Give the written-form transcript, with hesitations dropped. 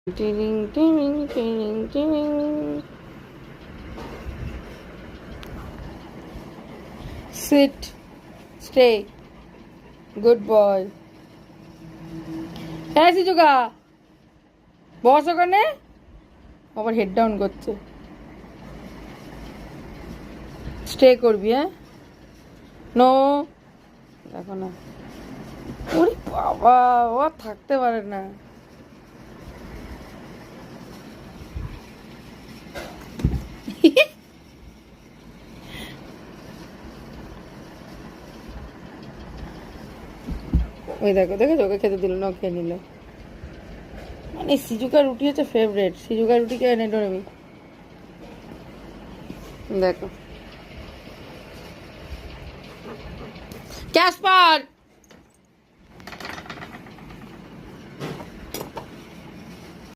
Ding, ding, ding, ding. Sit. Stay. Good boy. হ্যাঁ Shizuka বস ওখানে আবার হেড ডাউন করছে স্টে করবি হ্যাঁ নো দেখো না ওরে বাবা ও থাকতে পারে না ওই দেখো দেখো ওকে খেতে দিল না খেয়ে নিল মানে সিজুকা রুটি হচ্ছে ফেভারিট সিজুকা রুটি কে এনে ডরবি দেখো ক্যাসপার